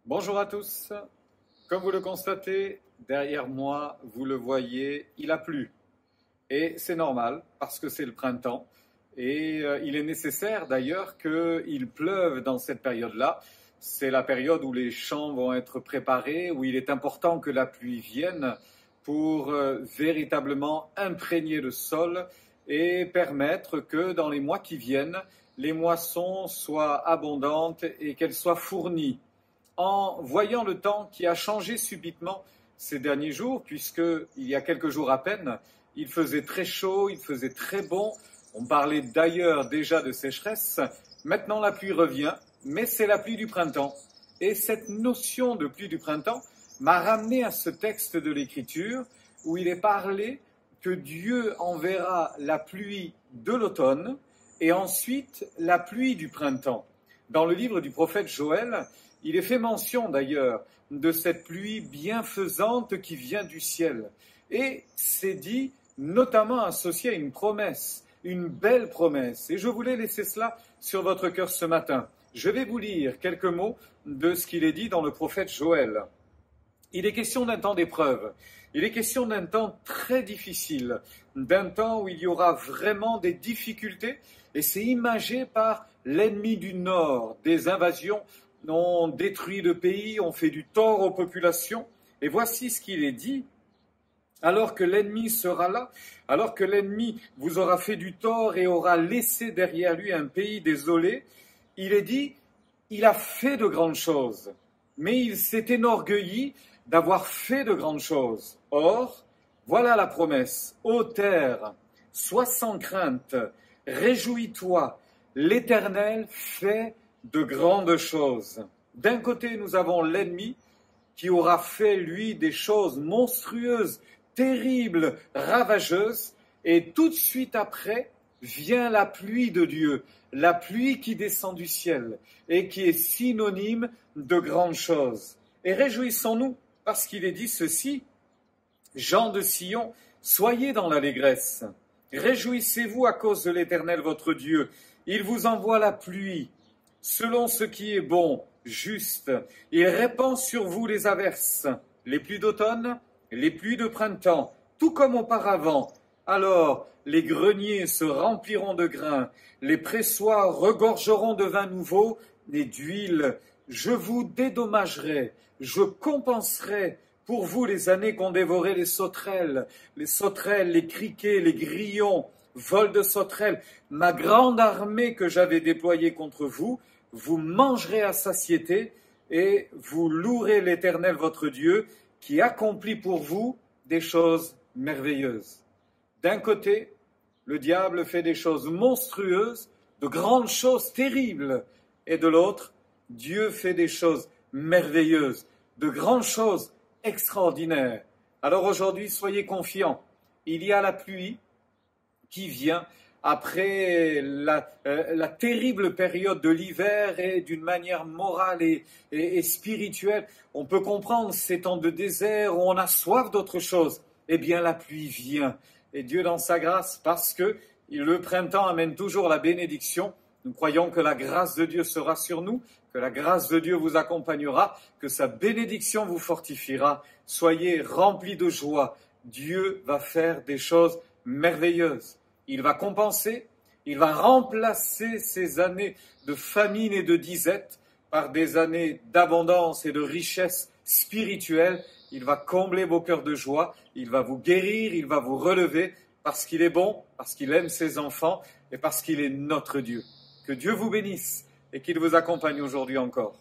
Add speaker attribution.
Speaker 1: Bonjour à tous. Comme vous le constatez, derrière moi, vous le voyez, il a plu. Et c'est normal, parce que c'est le printemps. Et il est nécessaire d'ailleurs qu'il pleuve dans cette période-là. C'est la période où les champs vont être préparés, où il est important que la pluie vienne pour véritablement imprégner le sol et permettre que dans les mois qui viennent, les moissons soient abondantes et qu'elles soient fournies. En voyant le temps qui a changé subitement ces derniers jours, puisqu'il y a quelques jours à peine, il faisait très chaud, il faisait très bon, on parlait d'ailleurs déjà de sécheresse, maintenant la pluie revient, mais c'est la pluie du printemps. Et cette notion de pluie du printemps m'a ramené à ce texte de l'Écriture où il est parlé que Dieu enverra la pluie de l'automne et ensuite la pluie du printemps. Dans le livre du prophète Joël, il est fait mention d'ailleurs de cette pluie bienfaisante qui vient du ciel. Et c'est dit notamment associé à une promesse, une belle promesse. Et je voulais laisser cela sur votre cœur ce matin. Je vais vous lire quelques mots de ce qu'il est dit dans le prophète Joël. Il est question d'un temps d'épreuve. Il est question d'un temps très difficile, d'un temps où il y aura vraiment des difficultés. Et c'est imagé par l'ennemi du Nord, des invasions ont détruit le pays, ont fait du tort aux populations. Et voici ce qu'il est dit. Alors que l'ennemi sera là, alors que l'ennemi vous aura fait du tort et aura laissé derrière lui un pays désolé, il est dit, il a fait de grandes choses, mais il s'est enorgueilli d'avoir fait de grandes choses. Or, voilà la promesse. Ô terre, sois sans crainte, réjouis-toi, l'Éternel fait de grandes choses. D'un côté, nous avons l'ennemi qui aura fait, lui, des choses monstrueuses, terribles, ravageuses, et tout de suite après vient la pluie de Dieu, la pluie qui descend du ciel et qui est synonyme de grandes choses. Et réjouissons-nous parce qu'il est dit ceci, gens de Sion, soyez dans l'allégresse, réjouissez-vous à cause de l'Éternel votre Dieu, il vous envoie la pluie, selon ce qui est bon, juste, il répand sur vous les averses, les pluies d'automne, les pluies de printemps, tout comme auparavant. Alors les greniers se rempliront de grains, les pressoirs regorgeront de vin nouveau et d'huile. Je vous dédommagerai, je compenserai pour vous les années qu'ont dévoré les sauterelles, les criquets, les grillons, vol de sauterelles, ma grande armée que j'avais déployée contre vous, vous mangerez à satiété et vous louerez l'Éternel votre Dieu qui accomplit pour vous des choses merveilleuses. D'un côté, le diable fait des choses monstrueuses, de grandes choses terribles, et de l'autre, Dieu fait des choses merveilleuses, de grandes choses extraordinaires. Alors aujourd'hui, soyez confiants, il y a la pluie qui vient après la terrible période de l'hiver et d'une manière morale et spirituelle. On peut comprendre ces temps de désert où on a soif d'autre chose. Eh bien, la pluie vient. Et Dieu, dans sa grâce, parce que le printemps amène toujours la bénédiction, nous croyons que la grâce de Dieu sera sur nous, que la grâce de Dieu vous accompagnera, que sa bénédiction vous fortifiera. Soyez remplis de joie. Dieu va faire des choses merveilleuses. Il va compenser, il va remplacer ces années de famine et de disette par des années d'abondance et de richesse spirituelle. Il va combler vos cœurs de joie, il va vous guérir, il va vous relever parce qu'il est bon, parce qu'il aime ses enfants et parce qu'il est notre Dieu. Que Dieu vous bénisse et qu'il vous accompagne aujourd'hui encore.